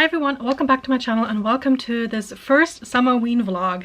Hi everyone, welcome back to my channel and welcome to this first Summerween vlog.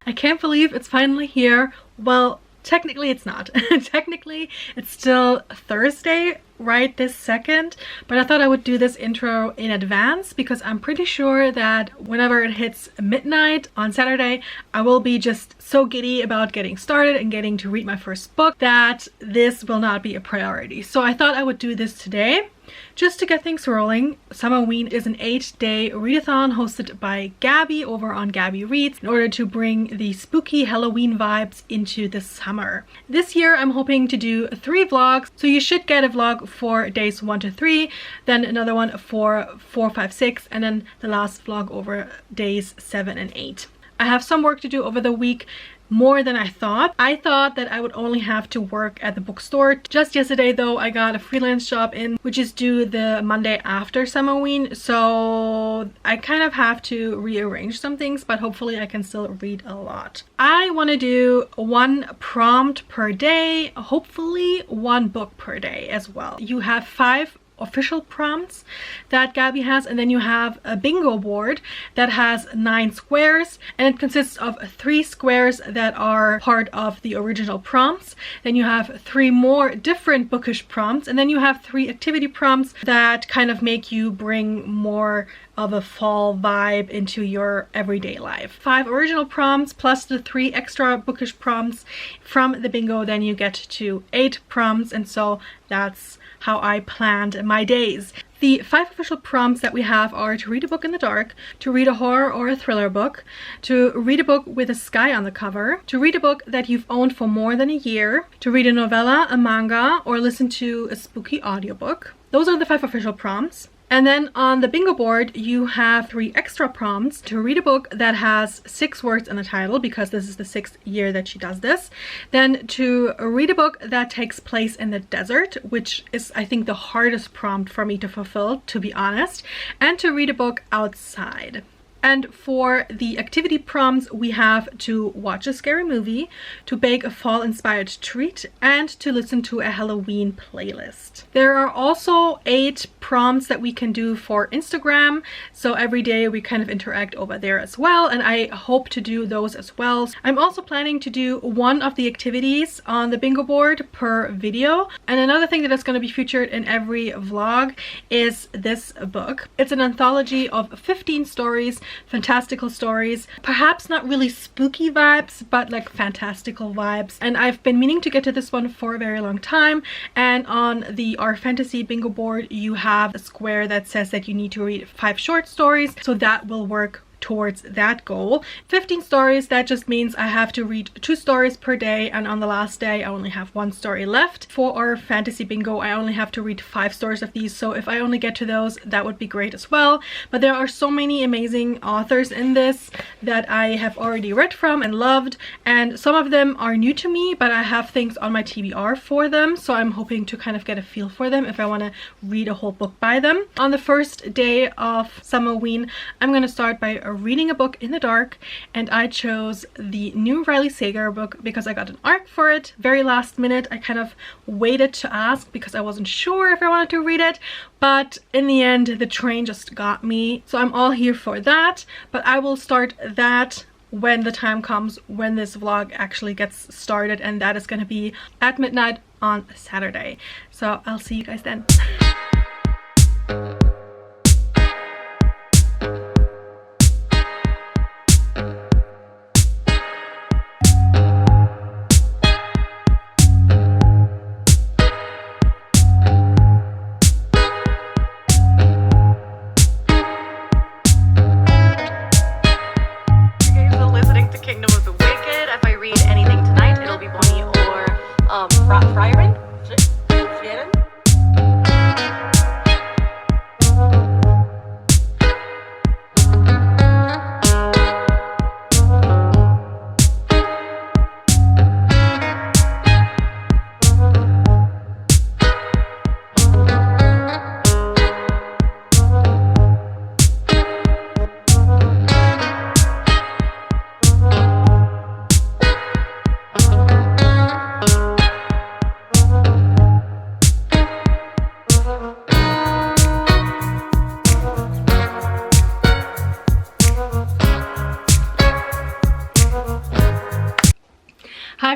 I can't believe it's finally here. Well, technically it's not. Technically it's still Thursday right this second, but I thought I would do this intro in advance because I'm pretty sure that whenever it hits midnight on Saturday, I will be just so giddy about getting started and getting to read my first book that this will not be a priority. So I thought I would do this today just to get things rolling. Summerween is an 8-day readathon hosted by Gabby over on Gabby Reads in order to bring the spooky Halloween vibes into the summer. This year I'm hoping to do 3 vlogs, so you should get a vlog for days 1 to 3, then another one for 4, 5, 6, and then the last vlog over days 7 and 8. I have some work to do over the week, more than I thought. I thought that I would only have to work at the bookstore. Just yesterday though, I got a freelance job in, which is due the Monday after Summerween, so I kind of have to rearrange some things, but hopefully I can still read a lot. I want to do 1 prompt per day, hopefully 1 book per day as well. You have 5 official prompts that Gabby has, and then you have a bingo board that has 9 squares, and it consists of 3 squares that are part of the original prompts. Then you have 3 more different bookish prompts, and then you have 3 activity prompts that kind of make you bring more of a fall vibe into your everyday life. 5 original prompts plus the 3 extra bookish prompts from the bingo, then you get to 8 prompts, and so that's how I planned my days. The 5 official prompts that we have are to read a book in the dark, to read a horror or a thriller book, to read a book with a sky on the cover, to read a book that you've owned for more than a year, to read a novella, a manga, or listen to a spooky audiobook. Those are the 5 official prompts. And then on the bingo board, you have 3 extra prompts to read a book that has 6 words in the title, because this is the 6th year that she does this. Then to read a book that takes place in the desert, which is, I think, the hardest prompt for me to fulfill, to be honest. And to read a book outside. And for the activity prompts, we have to watch a scary movie, to bake a fall-inspired treat, and to listen to a Halloween playlist. There are also 8 prompts that we can do for Instagram, so every day we kind of interact over there as well, and I hope to do those as well. I'm also planning to do 1 of the activities on the bingo board per video. And another thing that is going to be featured in every vlog is this book. It's an anthology of 15 stories, fantastical stories, perhaps not really spooky vibes, but like fantastical vibes. And I've been meaning to get to this one for a very long time, and on the Our Fantasy bingo board you have a square that says that you need to read 5 short stories, so that will work towards that goal. 15 stories, that just means I have to read 2 stories per day, and on the last day I only have 1 story left. For our fantasy bingo, I only have to read 5 stories of these, so if I only get to those, that would be great as well. But there are so many amazing authors in this that I have already read from and loved, and some of them are new to me, but I have things on my TBR for them, so I'm hoping to kind of get a feel for them if I want to read a whole book by them. On the first day of Summerween, I'm going to start by reading a book in the dark, and I chose the new Riley Sager book because I got an ARC for it very last minute. I kind of waited to ask because I wasn't sure if I wanted to read it, but in the end the train just got me, so I'm all here for that. But I will start that when the time comes, when this vlog actually gets started, and that is going to be at midnight on Saturday. So I'll see you guys then.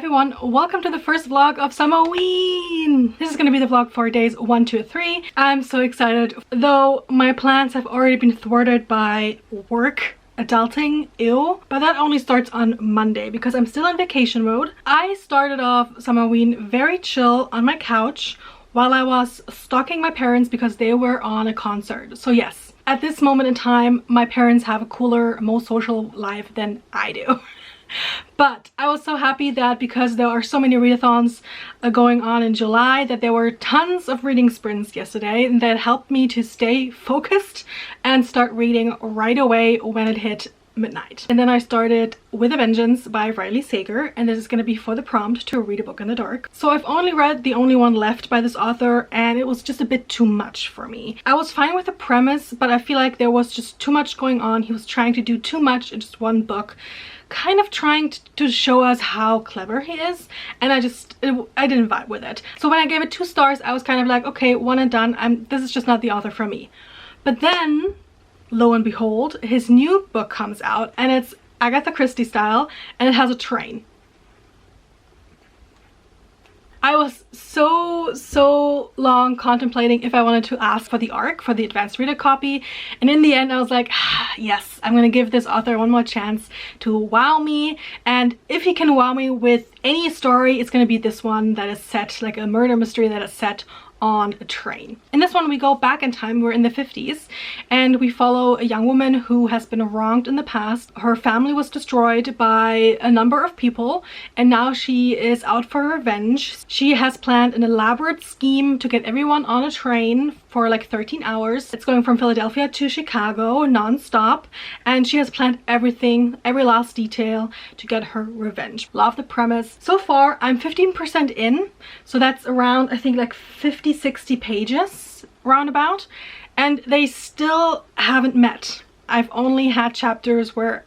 everyone, welcome to the first vlog of Summerween! This is going to be the vlog for days 1 to 3. I'm so excited, though my plans have already been thwarted by work. Adulting, ew. But that only starts on Monday because I'm still in vacation mode. I started off Summerween very chill on my couch while I was stalking my parents because they were on a concert. So yes, at this moment in time, my parents have a cooler, more social life than I do. But I was so happy that because there are so many readathons going on in July, that there were tons of reading sprints yesterday, and that helped me to stay focused and start reading right away when it hit midnight. And then I started With a Vengeance by Riley Sager, and this is going to be for the prompt to read a book in the dark. So I've only read the only one left by this author, and it was just a bit too much for me. I was fine with the premise, but I feel like there was just too much going on. He was trying to do too much in just one book, kind of trying to show us how clever he is, and I didn't vibe with it. So when I gave it 2 stars, I was kind of like, okay, one and done. This is just not the author for me. But then, lo and behold, his new book comes out, and it's Agatha Christie style, and it has a train. I was so long contemplating if I wanted to ask for the ARC, for the advanced reader copy, and in the end I was like, yes, I'm gonna give this author one more chance to wow me, and if he can wow me with any story, it's gonna be this one that is set, like a murder mystery that is set on a train. In this one we go back in time. We're in the 50s, and we follow a young woman who has been wronged in the past. Her family was destroyed by a number of people, and now she is out for revenge. She has planned an elaborate scheme to get everyone on a train for like 13 hours. It's going from Philadelphia to Chicago non-stop, and she has planned everything, every last detail, to get her revenge. Love the premise. So far I'm 15% in, so that's around, I think, like 50-60 pages roundabout, and they still haven't met. I've only had chapters where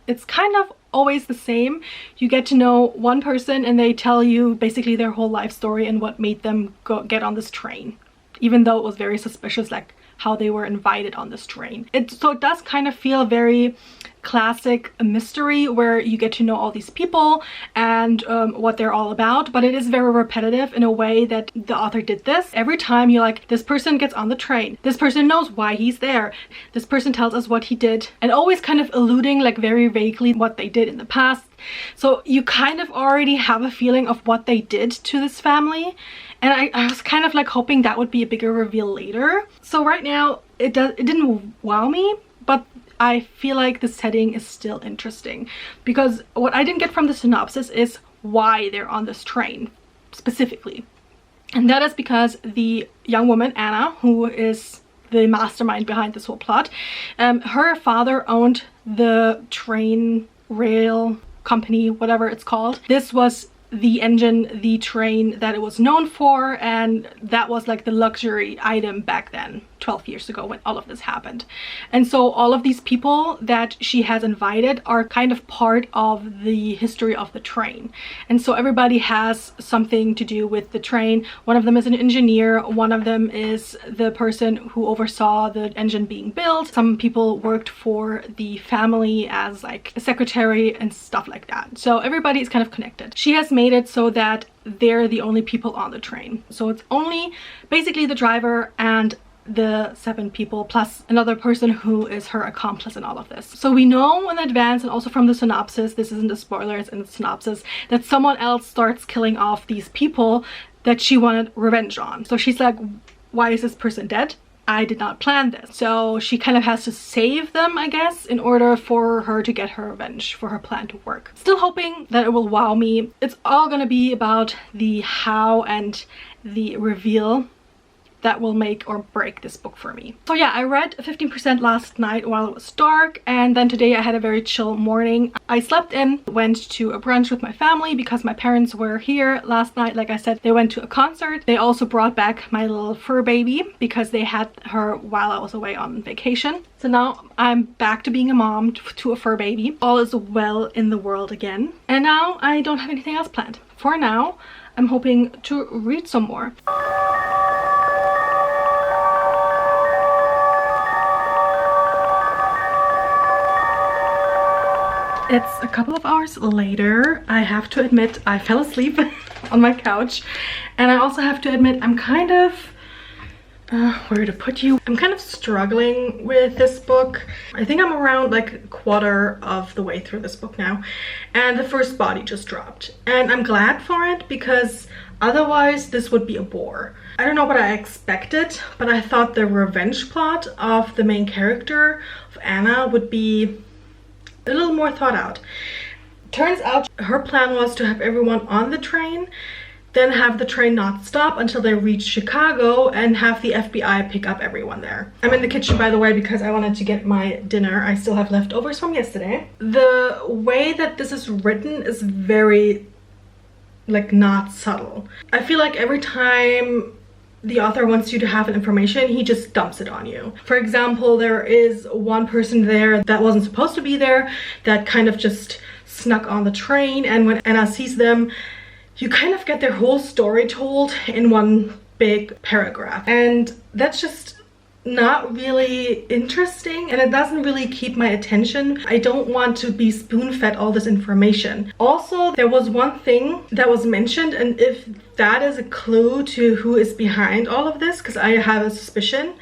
it's kind of always the same. You get to know one person and they tell you basically their whole life story and what made them get on this train, even though it was very suspicious, like how they were invited on this train. So it does kind of feel very classic mystery, where you get to know all these people and what they're all about, but it is very repetitive in a way that the author did this. Every time you're like, this person gets on the train, this person knows why he's there, this person tells us what he did, and always kind of alluding like very vaguely what they did in the past. So you kind of already have a feeling of what they did to this family, and I was kind of like hoping that would be a bigger reveal later. So right now it didn't wow me, but I feel like the setting is still interesting, because what I didn't get from the synopsis is why they're on this train specifically. And that is because the young woman, Anna, who is the mastermind behind this whole plot, her father owned the train rail company, whatever it's called. This was the engine, the train that it was known for, and that was like the luxury item back then, 12 years ago, when all of this happened. And so all of these people that she has invited are kind of part of the history of the train, and so everybody has something to do with the train. One of them is an engineer, one of them is the person who oversaw the engine being built. Some people worked for the family as like a secretary and stuff like that. So everybody is kind of connected. She has made it so that they're the only people on the train. So it's only basically the driver and the 7 people plus another person who is her accomplice in all of this. So we know in advance, and also from the synopsis, this isn't a spoiler, it's in the synopsis, that someone else starts killing off these people that she wanted revenge on. So she's like, why is this person dead? I did not plan this. So she kind of has to save them, I guess, in order for her to get her revenge, for her plan to work. Still hoping that it will wow me. It's all gonna be about the how and the reveal that will make or break this book for me. So yeah, I read 15% last night while it was dark, and then today I had a very chill morning. I slept in, went to a brunch with my family because my parents were here last night. Like I said, they went to a concert. They also brought back my little fur baby because they had her while I was away on vacation. So now I'm back to being a mom to a fur baby. All is well in the world again. And now I don't have anything else planned. For now, I'm hoping to read some more. It's a couple of hours later. I have to admit I fell asleep on my couch, and I also have to admit I'm kind of where to put you? I'm kind of struggling with this book. I think I'm around like a quarter of the way through this book now, and the first body just dropped, and I'm glad for it because otherwise this would be a bore. I don't know what I expected, but I thought the revenge plot of the main character of Anna would be a little more thought out. Turns out her plan was to have everyone on the train, then have the train not stop until they reach Chicago, and have the FBI pick up everyone there. I'm in the kitchen, by the way, because I wanted to get my dinner. I still have leftovers from yesterday. The way that this is written is very, like, not subtle. I feel like every time the author wants you to have information, he just dumps it on you. For example, there is one person there that wasn't supposed to be there, that kind of just snuck on the train, and when Anna sees them, you kind of get their whole story told in one big paragraph, and that's just not really interesting, and it doesn't really keep my attention. I don't want to be spoon-fed all this information. Also, there was one thing that was mentioned, and if that is a clue to who is behind all of this, because I have a suspicion,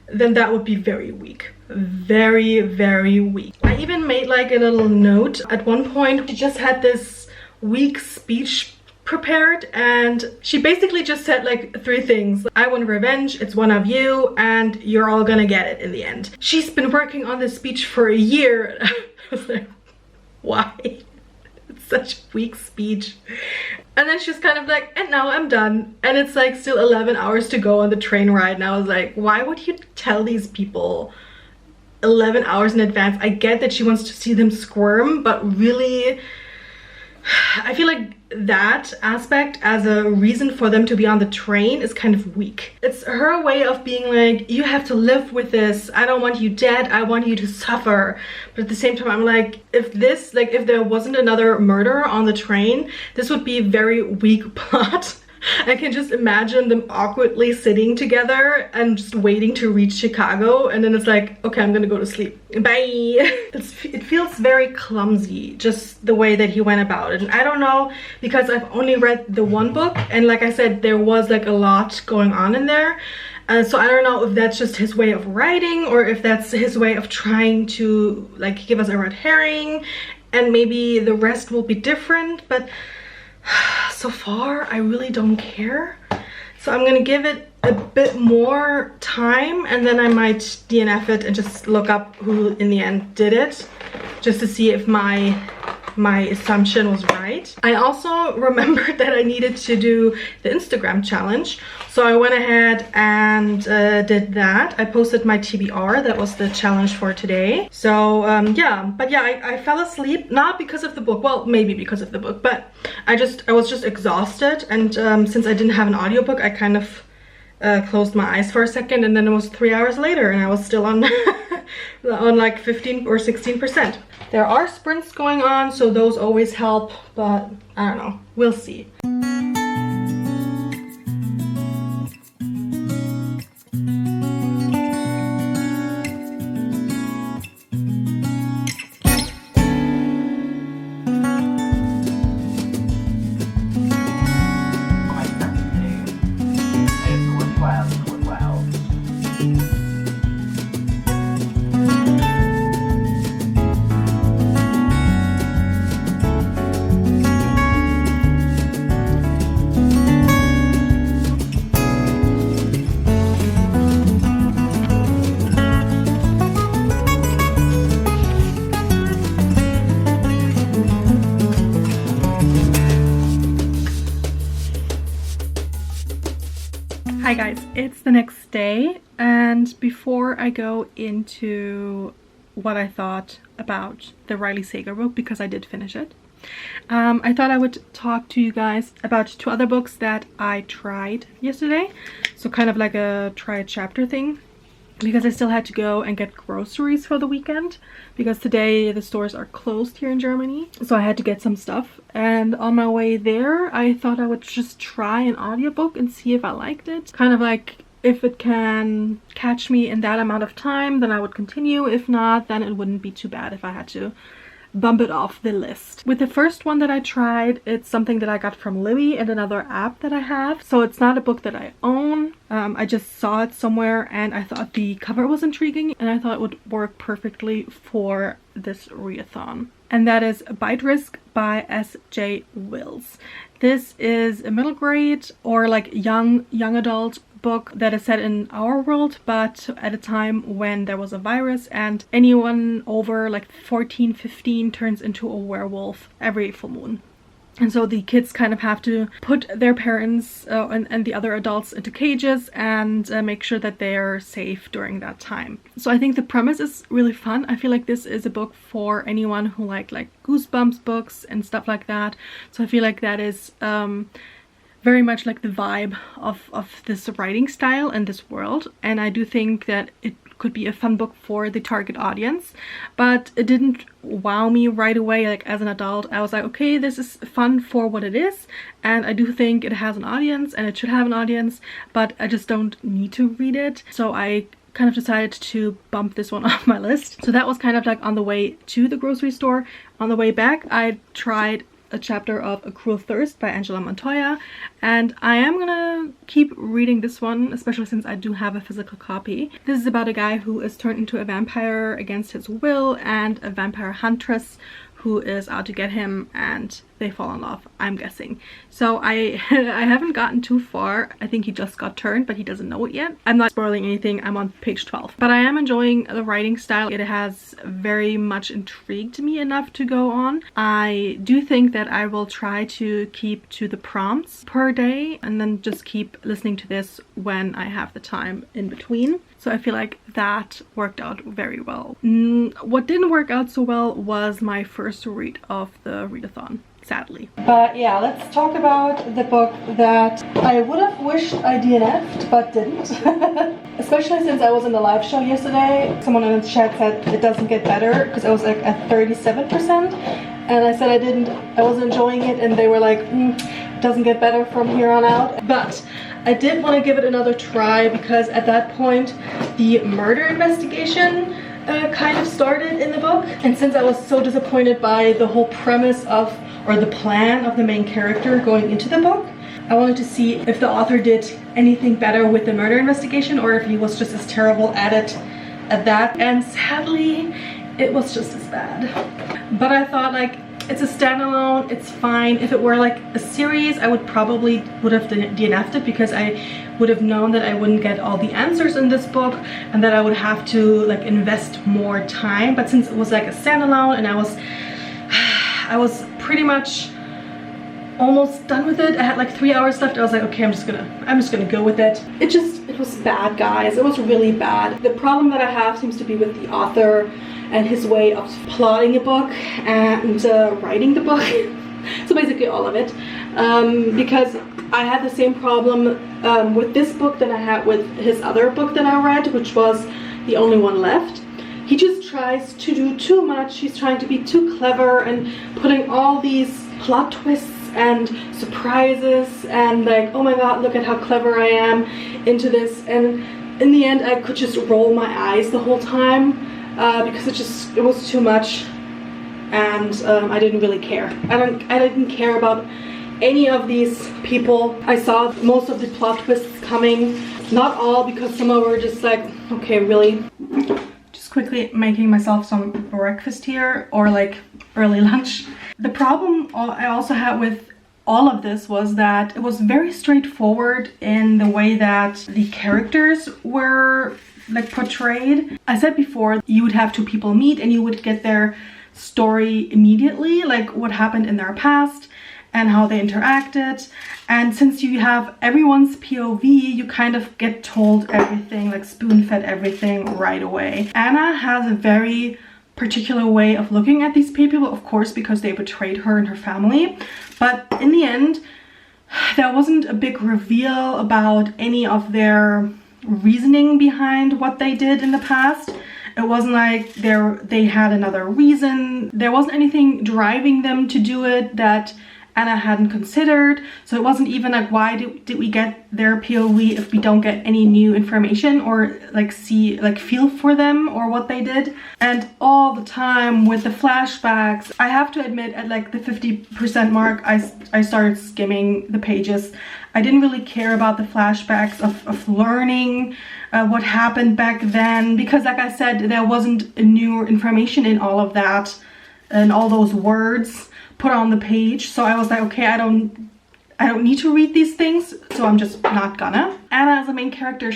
then that would be very weak. Very, very weak. I even made like a little note. At one point, she just had this weak speech prepared, and she basically just said like 3 things. I want revenge, it's one of you, and you're all gonna get it in the end. She's been working on this speech for a year. I was like, why? It's such a weak speech. And then she's kind of like, and now I'm done. And it's like still 11 hours to go on the train ride, and I was like, why would you tell these people 11 hours in advance? I get that she wants to see them squirm, but really, I feel like that aspect as a reason for them to be on the train is kind of weak. It's her way of being like, you have to live with this. I don't want you dead. I want you to suffer. But at the same time, I'm like, if there wasn't another murder on the train, this would be a very weak plot. I can just imagine them awkwardly sitting together and just waiting to reach Chicago, and then it's like, okay, I'm gonna go to sleep. Bye. It feels very clumsy, just the way that he went about it. And I don't know, because I've only read the one book, and like I said, there was like a lot going on in there. So I don't know if that's just his way of writing, or if that's his way of trying to like give us a red herring, and maybe the rest will be different, but so far I really don't care. So I'm gonna give it a bit more time, and then I might DNF it and just look up who in the end did it, just to see if my assumption was right. I also remembered that I needed to do the Instagram challenge, so I went ahead and did that. I posted my TBR. That was the challenge for today. So yeah, but yeah, I fell asleep, not because of the book, well, maybe because of the book, but I was just exhausted, and since I didn't have an audiobook, I kind of closed my eyes for a second, and then it was 3 hours later and I was still on on like 15 or 16%. There are sprints going on, so those always help, but I don't know, we'll see. Hi guys, it's the next day, and before I go into what I thought about the Riley Sager book, because I did finish it, I thought I would talk to you guys about 2 other books that I tried yesterday. So kind of like a try a chapter thing, because I still had to go and get groceries for the weekend, because today the stores are closed here in Germany, so I had to get some stuff. And on my way there, I thought I would just try an audiobook and see if I liked it. Kind of like, if it can catch me in that amount of time, then I would continue. If not, then it wouldn't be too bad if I had to bump it off the list. With the first one that I tried, it's something that I got from Libby and another app that I have. So it's not a book that I own. I just saw it somewhere and I thought the cover was intriguing and I thought it would work perfectly for this readathon. And that is Bite Risk by S.J. Wills. This is a middle grade or like young adult book that is set in our world, but at a time when there was a virus and anyone over like 14, 15 turns into a werewolf every full moon. And so the kids kind of have to put their parents and the other adults into cages and make sure that they're safe during that time. So I think the premise is really fun. I feel like this is a book for anyone who like Goosebumps books and stuff like that. So I feel like that is very much like the vibe of this writing style and this world. And I do think that it could be a fun book for the target audience, but it didn't wow me right away. Like as an adult, I was like, okay, this is fun for what it is, and I do think it has an audience and it should have an audience, but I just don't need to read it. So I kind of decided to bump this one off my list. So that was kind of like on the way to the grocery store. On the way back, I tried a chapter of A Cruel Thirst by Angela Montoya, and I am gonna keep reading this one, especially since I do have a physical copy. This is about a guy who is turned into a vampire against his will and a vampire huntress who is out to get him, and they fall in love, I'm guessing. So I haven't gotten too far. I think he just got turned, but he doesn't know it yet. I'm not spoiling anything. I'm on page 12. But I am enjoying the writing style. It has very much intrigued me enough to go on. I do think that I will try to keep to the prompts per day and then just keep listening to this when I have the time in between. So I feel like that worked out very well. What didn't work out so well was my first read of the readathon, sadly. But yeah, let's talk about the book that I would have wished I DNF'd but didn't. Especially since I was in the live show yesterday. Someone in the chat said it doesn't get better because I was like at 37%, and I said I wasn't enjoying it, and they were like, it doesn't get better from here on out. But I did want to give it another try because at that point the murder investigation kind of started in the book, and since I was so disappointed by the whole premise of, or the plan of the main character going into the book, I wanted to see if the author did anything better with the murder investigation or if he was just as terrible at it at that, and sadly it was just as bad. But I thought, like, it's a standalone, it's fine. If it were like a series, I would have DNF'd it because I would have known that I wouldn't get all the answers in this book and that I would have to like invest more time. But since it was like a standalone and I was pretty much almost done with it. I had like 3 hours left. I was like, okay, I'm just gonna go with it. It was bad, guys. It was really bad. The problem that I have seems to be with the author and his way of plotting a book and writing the book. So basically all of it. Because I had the same problem with this book that I had with his other book that I read, which was The Only One Left. He just tries to do too much. He's trying to be too clever and putting all these plot twists and surprises and like, oh my god, look at how clever I am into this. And in the end, I could just roll my eyes the whole time. Because it was too much, and I didn't really care. I didn't care about any of these people. I saw most of the plot twists coming, not all, because some of them were just like, okay, really. Just quickly making myself some breakfast here, or like early lunch. The problem I also had with all of this was that it was very straightforward in the way that the characters were like portrayed. I said before, you would have two people meet and you would get their story immediately, like what happened in their past and how they interacted. And since you have everyone's POV, you kind of get told everything, like spoon-fed everything right away. Anna has a very particular way of looking at these people, of course, because they betrayed her and her family. But in the end, there wasn't a big reveal about any of their reasoning behind what they did in the past. It wasn't like they had another reason. There wasn't anything driving them to do it that Anna hadn't considered. So it wasn't even like, why did we get their POV if we don't get any new information or like feel for them or what they did. And all the time with the flashbacks, I have to admit at like the 50% mark, I started skimming the pages. I didn't really care about the flashbacks of learning what happened back then, because like I said, there wasn't new information in all of that and all those words put on the page. So I was like, okay, I don't need to read these things, so I'm just not gonna. Anna as a main character,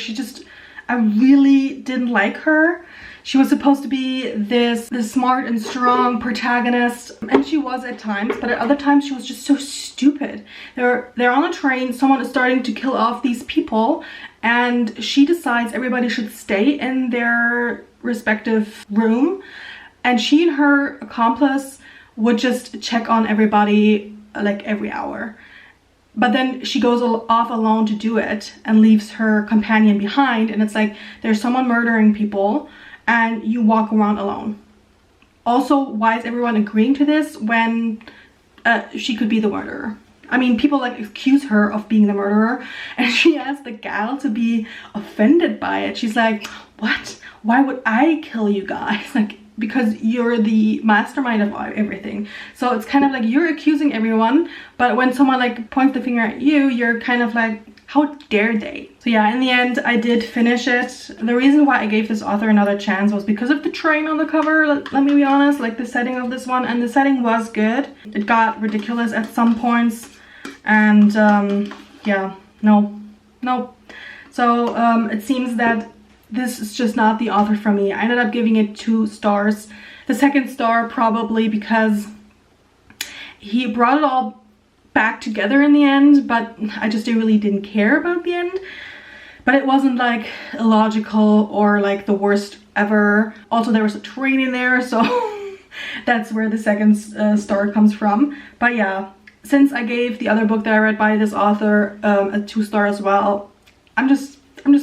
I really didn't like her. She was supposed to be this smart and strong protagonist, and she was at times, but at other times she was just so stupid. They're on a train, someone is starting to kill off these people, and she decides everybody should stay in their respective room, and she and her accomplice would just check on everybody like every hour. But then she goes off alone to do it and leaves her companion behind, and it's like there's someone murdering people and you walk around alone. Also, why is everyone agreeing to this when she could be the murderer? I mean, people like accuse her of being the murderer, and she asks the gal to be offended by it. She's like, what? Why would I kill you guys? Like, because you're the mastermind of everything. So it's kind of like you're accusing everyone, but when someone like points the finger at you, you're kind of like, how dare they? So yeah, in the end, I did finish it. The reason why I gave this author another chance was because of the train on the cover, let me be honest, like the setting of this one, and the setting was good. It got ridiculous at some points, and yeah, no. So it seems that this is just not the author for me. I ended up giving it 2 stars. The second star probably because he brought it all back together in the end, but I just really didn't care about the end. But it wasn't like illogical or like the worst ever. Also, there was a train in there, so that's where the second star comes from. But yeah, since I gave the other book that I read by this author a 2 star as well, I'm just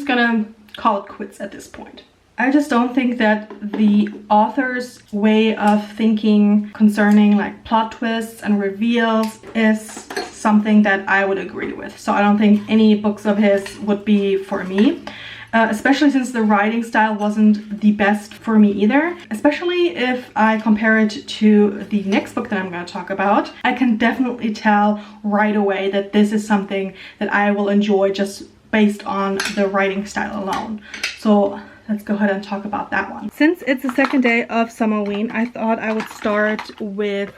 gonna call it quits at this point. I just don't think that the author's way of thinking concerning like plot twists and reveals is something that I would agree with. So I don't think any books of his would be for me, especially since the writing style wasn't the best for me either. Especially if I compare it to the next book that I'm going to talk about, I can definitely tell right away that this is something that I will enjoy just based on the writing style alone. So let's go ahead and talk about that one. Since it's the second day of Summerween, I thought I would start with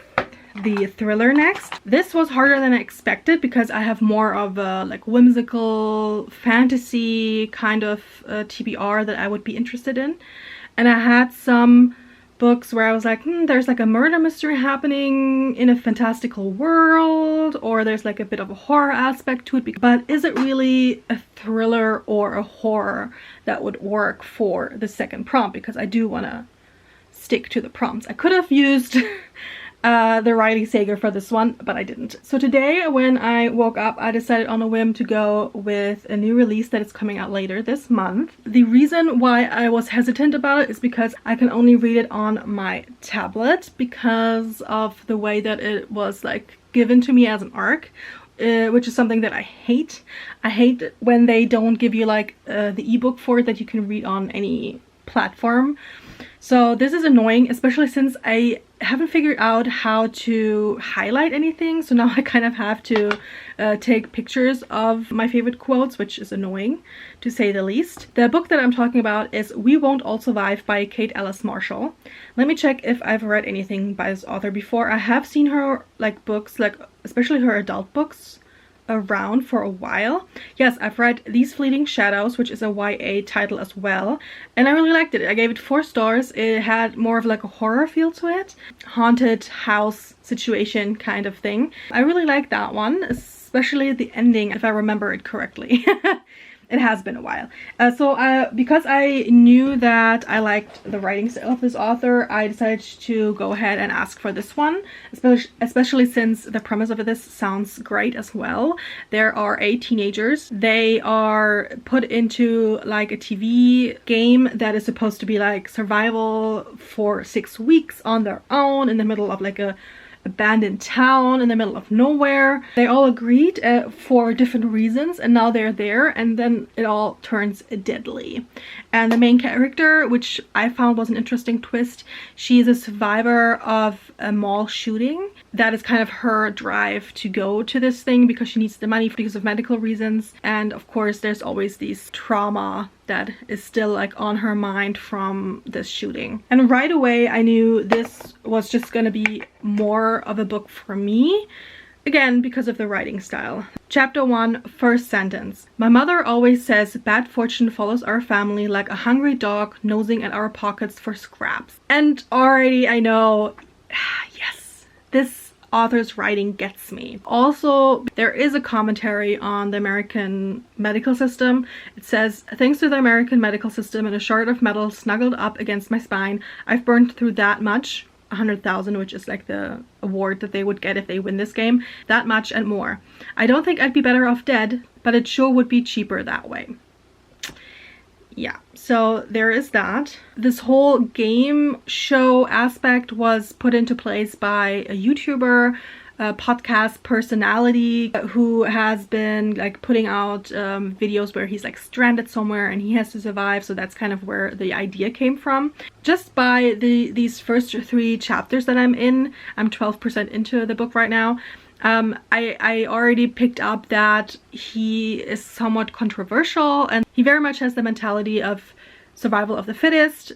the thriller next. This was harder than I expected because I have more of a like whimsical fantasy kind of TBR that I would be interested in. And I had some books where I was like, there's like a murder mystery happening in a fantastical world, or there's like a bit of a horror aspect to it, but is it really a thriller or a horror that would work for the second prompt? Because I do want to stick to the prompts. I could have used the writing saga for this one, but I didn't. So today when I woke up, I decided on a whim to go with a new release that is coming out later this month. The reason why I was hesitant about it is because I can only read it on my tablet because of the way that it was like given to me as an ARC, which is something that I hate. I hate when they don't give you like the ebook for it that you can read on any platform. So this is annoying, especially since I haven't figured out how to highlight anything. So now I kind of have to take pictures of my favorite quotes, which is annoying to say the least. The book that I'm talking about is We Won't All Survive by Kate Ellis Marshall. Let me check if I've read anything by this author before. I have seen her like books, like especially her adult books, around for a while. Yes, I've read These Fleeting Shadows, which is a YA title as well, and I really liked it. I gave it 4 stars. It had more of like a horror feel to it, haunted house situation kind of thing. I really liked that one, especially the ending, if I remember it correctly. It has been a while. Because I knew that I liked the writing style of this author, I decided to go ahead and ask for this one, especially since the premise of this sounds great as well. There are 8 teenagers. They are put into like a TV game that is supposed to be like survival for 6 weeks on their own in the middle of like a abandoned town in the middle of nowhere. They all agreed for different reasons, and now they're there, and then it all turns deadly. And the main character, which I found was an interesting twist, she is a survivor of a mall shooting. That is kind of her drive to go to this thing because she needs the money because of medical reasons. And of course there's always these trauma that is still like on her mind from this shooting. And right away I knew this was just gonna be more of a book for me. Again, because of the writing style. Chapter 1, first sentence. My mother always says bad fortune follows our family like a hungry dog nosing at our pockets for scraps. And already I know, yes, this author's writing gets me. Also, there is a commentary on the American medical system. It says, thanks to the American medical system and a shard of metal snuggled up against my spine, I've burned through that much. 100,000, which is like the award that they would get if they win this game, that much and more. I don't think I'd be better off dead, but it sure would be cheaper that way. Yeah, so there is that. This whole game show aspect was put into place by a YouTuber, a podcast personality who has been like putting out videos where he's like stranded somewhere and he has to survive. So that's kind of where the idea came from. Just by these first 3 chapters that I'm in, I'm 12% into the book right now. I already picked up that he is somewhat controversial, and he very much has the mentality of survival of the fittest,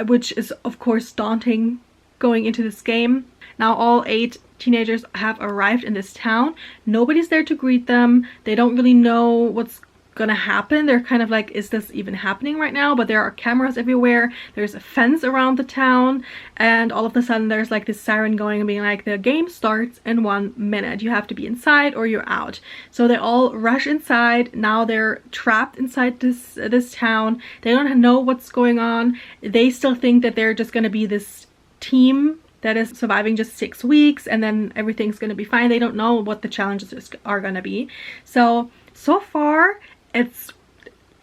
which is of course daunting going into this game. Now all 8 teenagers have arrived in this town. Nobody's there to greet them. They don't really know what's gonna happen. They're kind of like, is this even happening right now? But there are cameras everywhere. There's a fence around the town, and all of a sudden there's like this siren going and being like, the game starts in 1 minute. You have to be inside or you're out. So they all rush inside. Now they're trapped inside this town. They don't know what's going on. They still think that they're just gonna be this team that is surviving just 6 weeks and then everything's gonna be fine. They don't know what the challenges are gonna be. So far it's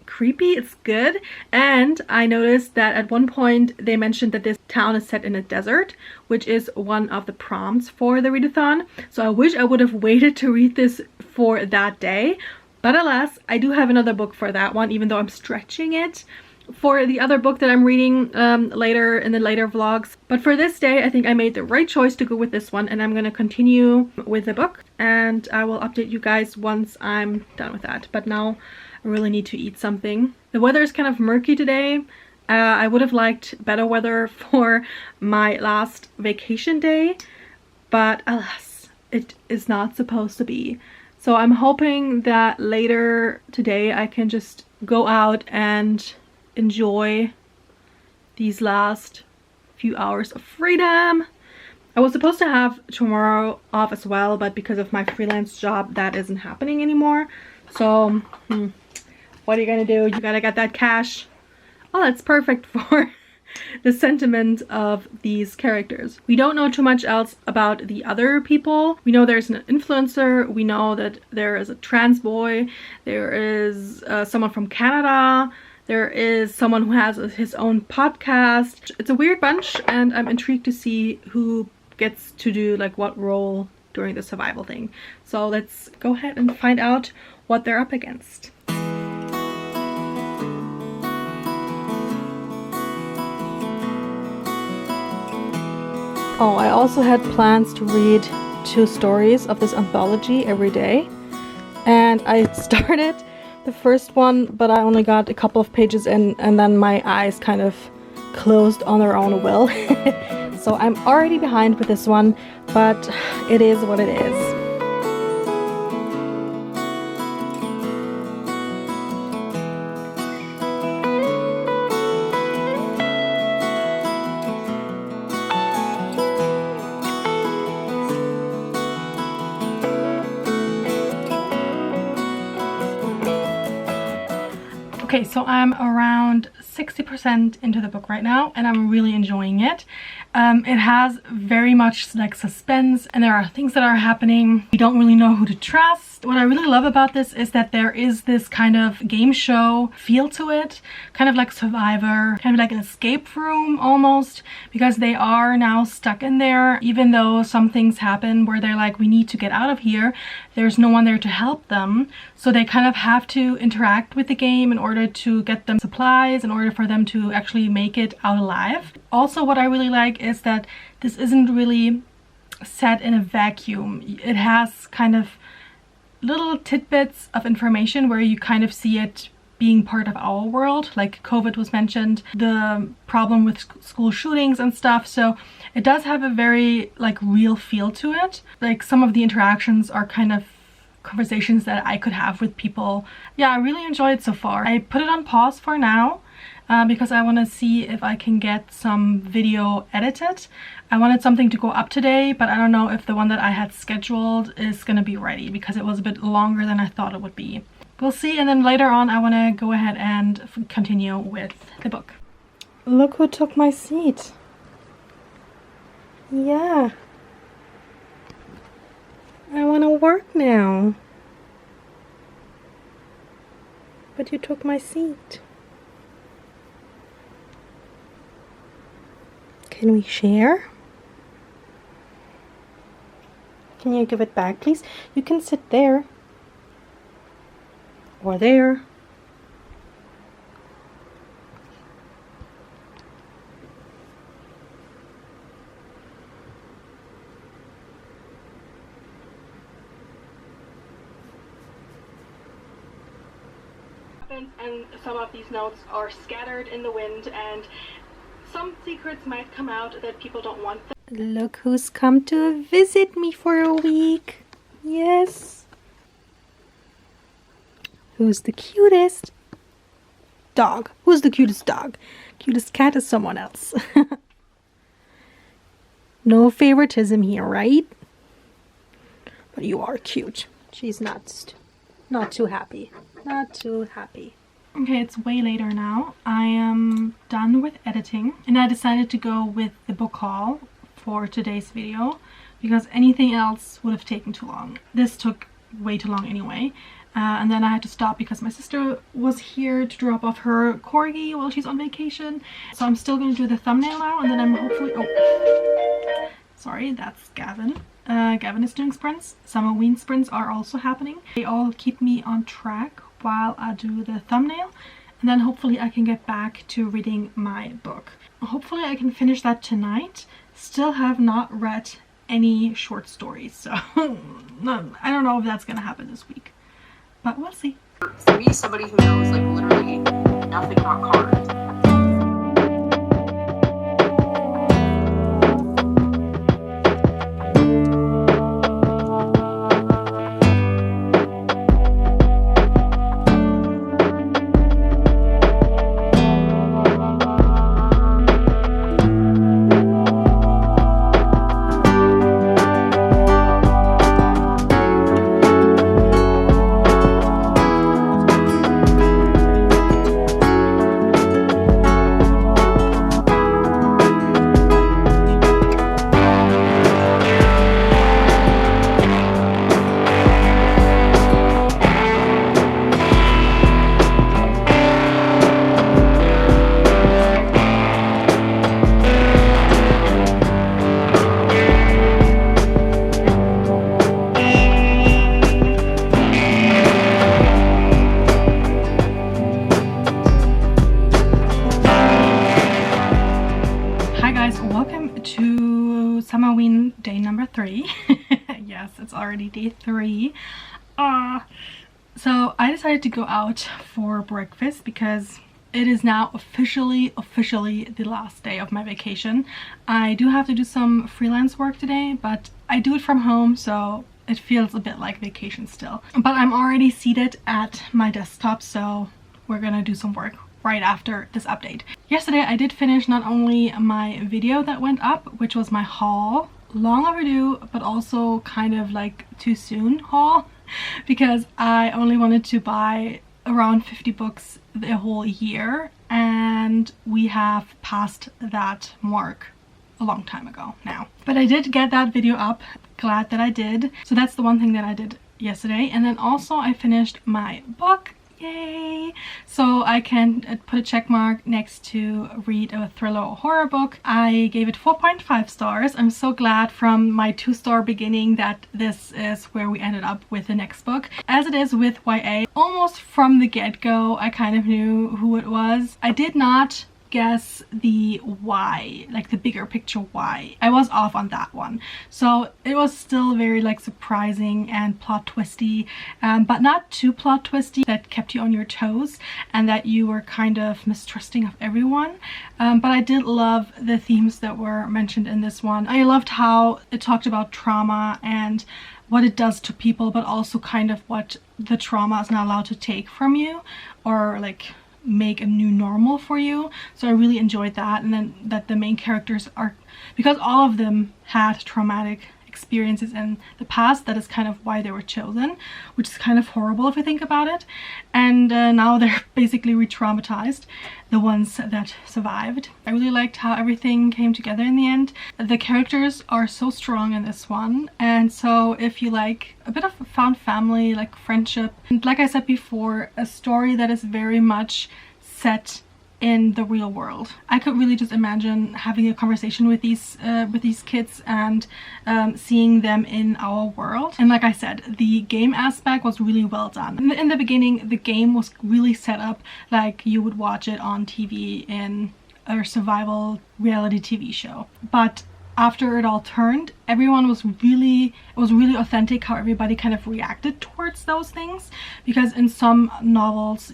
creepy, it's good. And I noticed that at one point they mentioned that this town is set in a desert, which is one of the prompts for the readathon. So I wish I would have waited to read this for that day, but alas, I do have another book for that one, even though I'm stretching it for the other book that I'm reading later in the later vlogs. But for this day, I think I made the right choice to go with this one, and I'm gonna continue with the book, and I will update you guys once I'm done with that. But now I really need to eat something. The weather is kind of murky today. I would have liked better weather for my last vacation day, but alas, it is not supposed to be. So I'm hoping that later today I can just go out and enjoy these last few hours of freedom. I was supposed to have tomorrow off as well, but because of my freelance job that isn't happening anymore. So what are you gonna do? You gotta get that cash. Oh, that's perfect for the sentiment of these characters. We don't know too much else about the other people. We know there's an influencer. We know that there is a trans boy. There is someone from Canada. There is someone who has his own podcast. It's a weird bunch, and I'm intrigued to see who gets to do like what role during the survival thing. So let's go ahead and find out what they're up against. Oh, I also had plans to read 2 stories of this anthology every day, and I started the first one, but I only got a couple of pages in, and then my eyes kind of closed on their own will. So I'm already behind with this one, but it is what it is. Okay, so I'm around 60% into the book right now and I'm really enjoying it. It has very much like suspense and there are things that are happening. You don't really know who to trust. What I really love about this is that there is this kind of game show feel to it, kind of like Survivor, kind of like an escape room almost, because they are now stuck in there. Even though some things happen where they're like, we need to get out of here, there's no one there to help them. So they kind of have to interact with the game in order to get them supplies, in order for them to actually make it out alive. Also, what I really like is that this isn't really set in a vacuum. It has kind of little tidbits of information where you kind of see it being part of our world, like COVID was mentioned, the problem with school shootings and stuff. So it does have a very like real feel to it. Like some of the interactions are kind of conversations that I could have with people. Yeah, I really enjoyed it so far. I put it on pause for now because I want to see if I can get some video edited. I wanted something to go up today, but I don't know if the one that I had scheduled is gonna be ready because it was a bit longer than I thought it would be. We'll see, and then later on I want to go ahead and continue with the book. Look who took my seat. Yeah. I want to work now. But you took my seat. Can we share? Can you give it back, please? You can sit there. Or there. And some of these notes are scattered in the wind and some secrets might come out that people don't want them. Look who's come to visit me for a week. Yes. Who's the cutest? Dog. Who's the cutest dog? Cutest cat is someone else. No favoritism here, right? But you are cute. She's not too happy. Not too happy. Okay, it's way later now. I am done with editing and I decided to go with the book haul for today's video because anything else would have taken too long. This took way too long anyway. And then I had to stop because my sister was here to drop off her corgi while she's on vacation. So I'm still going to do the thumbnail now and then I'm hopefully... Oh, sorry, that's Gavin. Gavin is doing sprints. SUMMERWEEN sprints are also happening. They all keep me on track while I do the thumbnail. And then hopefully I can get back to reading my book. Hopefully I can finish that tonight. Still have not read any short stories. So no, I don't know if that's going to happen this week. But we'll see. For me, somebody who knows like literally nothing about cards. SUMMERWEEN day number 3. Yes, it's already day 3. So I decided to go out for breakfast because it is now officially the last day of my vacation. I do have to do some freelance work today, but I do it from home, so it feels a bit like vacation still. But I'm already seated at my desktop, so we're gonna do some work right after this update. Yesterday I did finish not only my video that went up, which was my haul, long overdue but also kind of like too soon haul, because I only wanted to buy around 50 books the whole year, and we have passed that mark a long time ago now. But I did get that video up, glad that I did. So that's the one thing that I did yesterday. And then also I finished my book. Yay! So I can put a check mark next to read a thriller or horror book. I gave it 4.5 stars. I'm so glad from my 2-star beginning that this is where we ended up with the next book. As it is with YA, almost from the get-go I kind of knew who it was. I did not guess the why, like the bigger picture why. I was off on that one. So it was still very like surprising and plot twisty, but not too plot twisty that kept you on your toes and that you were kind of mistrusting of everyone. But I did love the themes that were mentioned in this one. I loved how it talked about trauma and what it does to people, but also kind of what the trauma is not allowed to take from you or like make a new normal for you. So I really enjoyed that. And then that the main characters are, because all of them had traumatic experiences in the past, that is kind of why they were chosen, which is kind of horrible if you think about it. And now they're basically re-traumatized, the ones that survived. I really liked how everything came together in the end. The characters are so strong in this one, and so if you like a bit of found family, like friendship, and like I said before, a story that is very much set in the real world. I could really just imagine having a conversation with these kids and seeing them in our world. And like I said, the game aspect was really well done. In the beginning, the game was really set up like you would watch it on TV in a survival reality TV show. But after it all turned, everyone was really, it was really authentic how everybody kind of reacted towards those things. Because in some novels,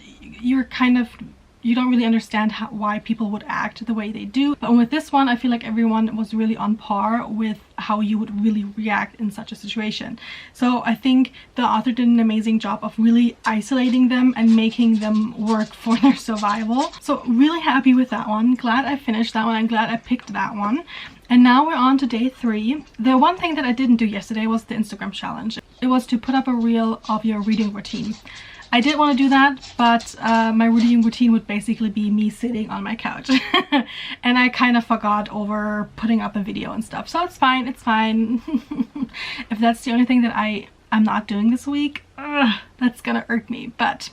you don't really understand why people would act the way they do. But with this one, I feel like everyone was really on par with how you would really react in such a situation. So I think the author did an amazing job of really isolating them and making them work for their survival. So really happy with that one. Glad I finished that one. I'm glad I picked that one. And now we're on to day 3. The one thing that I didn't do yesterday was the Instagram challenge. It was to put up a reel of your reading routine. I did want to do that, but my reading routine would basically be me sitting on my couch. And I kind of forgot over putting up a video and stuff. So it's fine, it's fine. If that's the only thing that I'm not doing this week, that's gonna irk me, but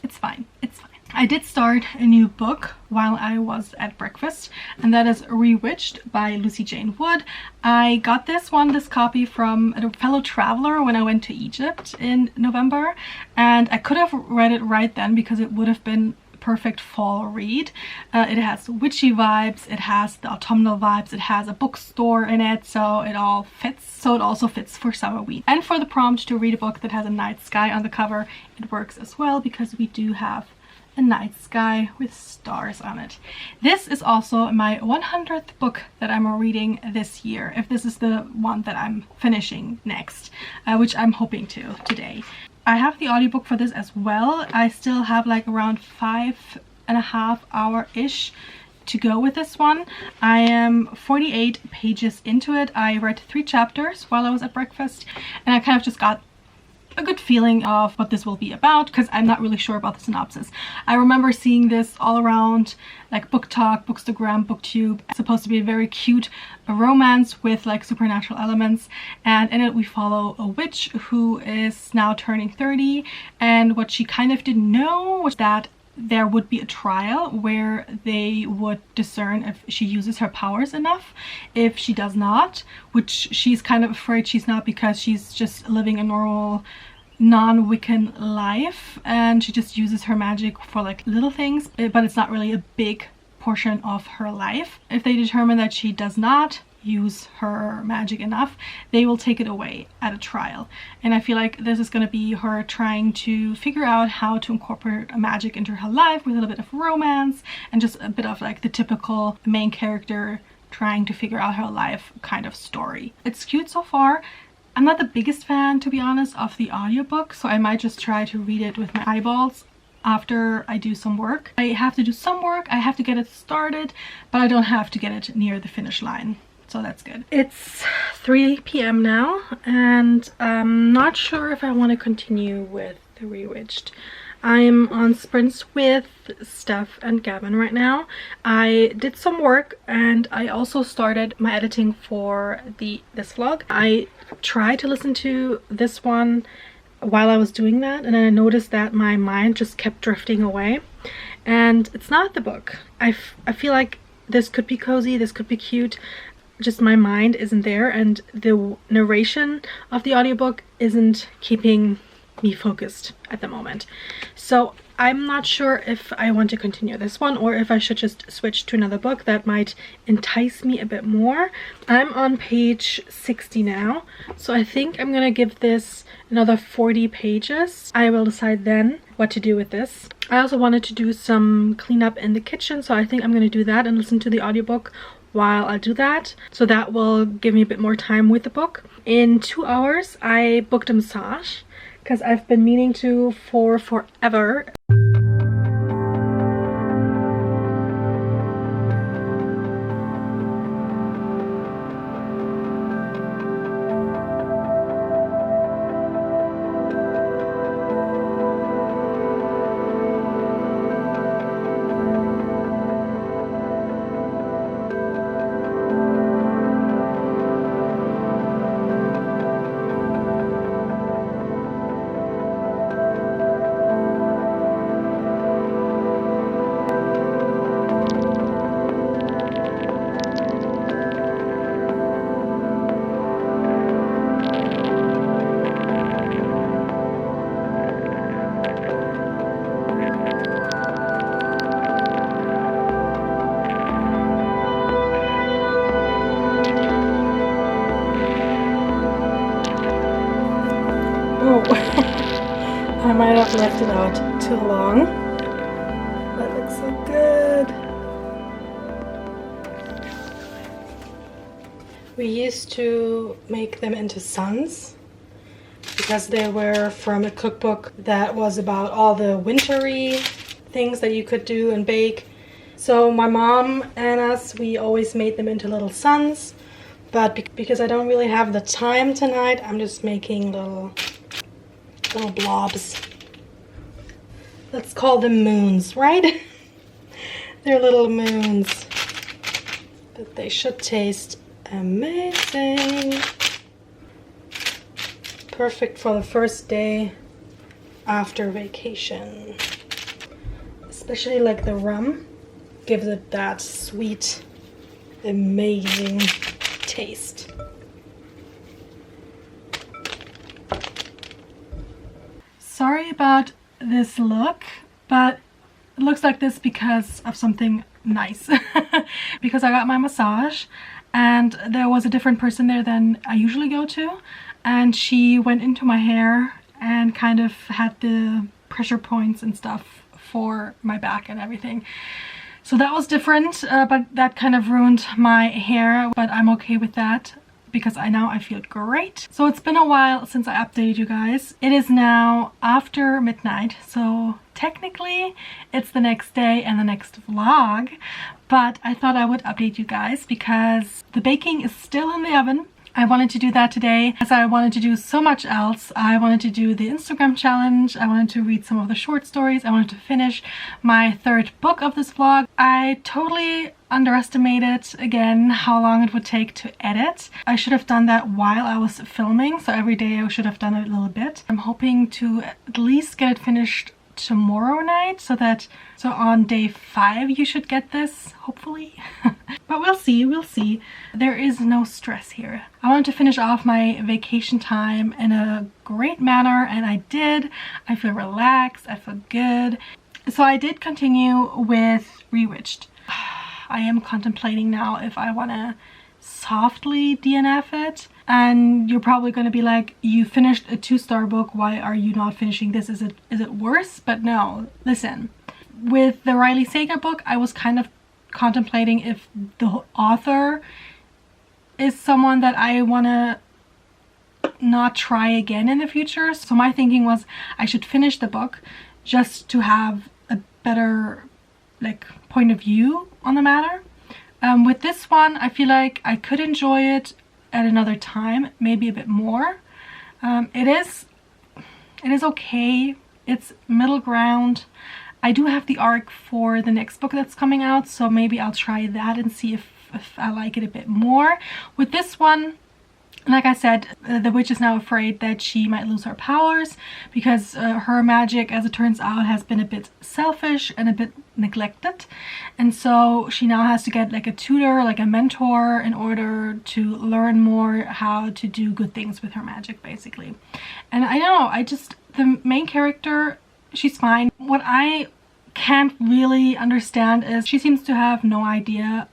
it's fine, it's fine. I did start a new book while I was at breakfast, and that is Rewitched by Lucy Jane Wood. I got this copy from a fellow traveler when I went to Egypt in November, and I could have read it right then because it would have been perfect fall read. It has witchy vibes, it has the autumnal vibes, it has a bookstore in it, so it all fits. So it also fits for SUMMERWEEN. And for the prompt to read a book that has a night sky on the cover, it works as well because we do have a night sky with stars on it. This is also my 100th book that I'm reading this year, if this is the one that I'm finishing next, which I'm hoping to today. I have the audiobook for this as well. I still have like around 5.5 hour-ish to go with this one. I am 48 pages into it. I read 3 chapters while I was at breakfast, and I kind of just got a good feeling of what this will be about because I'm not really sure about the synopsis. I remember seeing this all around like Book Talk, Bookstagram, Booktube. It's supposed to be a very cute romance with like supernatural elements, and in it we follow a witch who is now turning 30, and what she kind of didn't know was that there would be a trial where they would discern if she uses her powers enough. If she does not, which she's kind of afraid she's not because she's just living a normal non-Wiccan life and she just uses her magic for like little things, but it's not really a big portion of her life. If they determine that she does not use her magic enough, they will take it away at a trial. And I feel like this is going to be her trying to figure out how to incorporate magic into her life with a little bit of romance and just a bit of like the typical main character trying to figure out her life kind of story. It's cute so far. I'm not the biggest fan, to be honest, of the audiobook, so I might just try to read it with my eyeballs after I do some work. I have to do some work, I have to get it started, but I don't have to get it near the finish line. So that's good. It's 3 p.m. now, and I'm not sure if I want to continue with the Rewitched. I'm on sprints with Steph and Gavin right now. I did some work and I also started my editing for this vlog. I tried to listen to this one while I was doing that, and then I noticed that my mind just kept drifting away. And it's not the book. I feel like this could be cozy, this could be cute, just my mind isn't there, and the narration of the audiobook isn't keeping me focused at the moment. So I'm not sure if I want to continue this one or if I should just switch to another book that might entice me a bit more. I'm on page 60 now, so I think I'm gonna give this another 40 pages. I will decide then what to do with this. I also wanted to do some cleanup in the kitchen, so I think I'm gonna do that and listen to the audiobook while I do that. So that will give me a bit more time with the book. In 2 hours, I booked a massage because I've been meaning to for forever. I might have left it out too long. That looks so good. We used to make them into suns because they were from a cookbook that was about all the wintry things that you could do and bake. So my mom and us, we always made them into little suns. But because I don't really have the time tonight, I'm just making little blobs. Let's call them moons, right? They're little moons. But they should taste amazing. Perfect for the first day after vacation. Especially like the rum gives it that sweet, amazing taste. Sorry about this look, but it looks like this because of something nice. Because I got my massage and there was a different person there than I usually go to, and she went into my hair and kind of had the pressure points and stuff for my back and everything. So that was different, but that kind of ruined my hair, but I'm okay with that because now I feel great. So it's been a while since I updated you guys. It is now after midnight, so technically it's the next day and the next vlog, but I thought I would update you guys because the baking is still in the oven. I wanted to do that today as I wanted to do so much else. I wanted to do the Instagram challenge, I wanted to read some of the short stories, I wanted to finish my third book of this vlog. I totally underestimated again how long it would take to edit. I should have done that while I was filming, so every day I should have done it a little bit. I'm hoping to at least get it finished tomorrow night, so on day 5 you should get this, hopefully. But we'll see. There is no stress here. I wanted to finish off my vacation time in a great manner, and I did. I feel relaxed, I feel good. So I did continue with Rewitched. I am contemplating now if I want to softly DNF it, and you're probably going to be like, you finished a 2-star book, why are you not finishing this? Is it worse? But no, listen, with the Riley Sager book I was kind of contemplating if the author is someone that I want to not try again in the future. So my thinking was I should finish the book just to have a better point of view on the matter. With this one I feel like I could enjoy it at another time, maybe a bit more. It is okay, It's middle ground. I do have the arc for the next book that's coming out, so maybe I'll try that and see if I like it a bit more. With this one, like I said, the witch is now afraid that she might lose her powers because her magic, as it turns out, has been a bit selfish and a bit neglected. And so she now has to get like a tutor, like a mentor, in order to learn more how to do good things with her magic, basically. And I don't know, the main character, she's fine. What I can't really understand is she seems to have no idea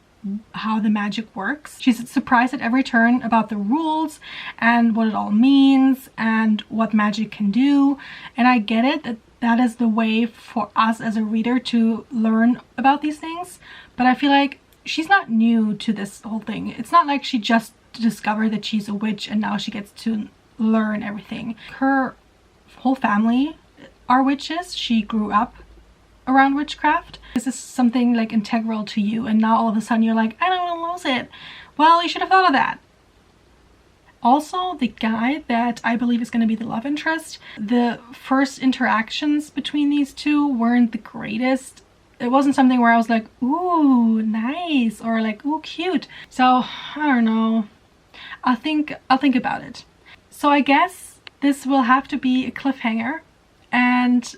how the magic works. She's surprised at every turn about the rules and what it all means and what magic can do. And I get it, that is the way for us as a reader to learn about these things. But I feel like she's not new to this whole thing. It's not like she just discovered that she's a witch and now she gets to learn everything. Her whole family are witches. She grew up around witchcraft. This is something like integral to you, and now all of a sudden you're like, I don't want to lose it. Well, you should have thought of that. Also, the guy that I believe is going to be the love interest, the first interactions between these two weren't the greatest. It wasn't something where I was like, ooh, nice, or like, ooh, cute. So I don't know. I'll think about it. So I guess this will have to be a cliffhanger, and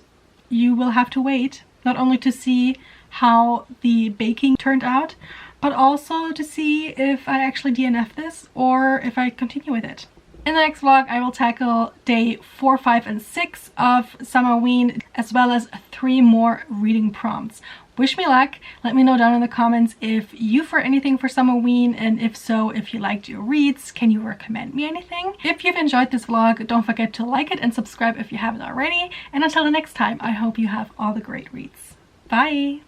you will have to wait not only to see how the baking turned out, but also to see if I actually DNF this or if I continue with it. In the next vlog, I will tackle day 4, 5, and 6 of Summerween, as well as 3 more reading prompts. Wish me luck. Let me know down in the comments if you've read anything for Summerween, and if so, if you liked your reads, can you recommend me anything? If you've enjoyed this vlog, don't forget to like it and subscribe if you haven't already. And until the next time, I hope you have all the great reads. Bye!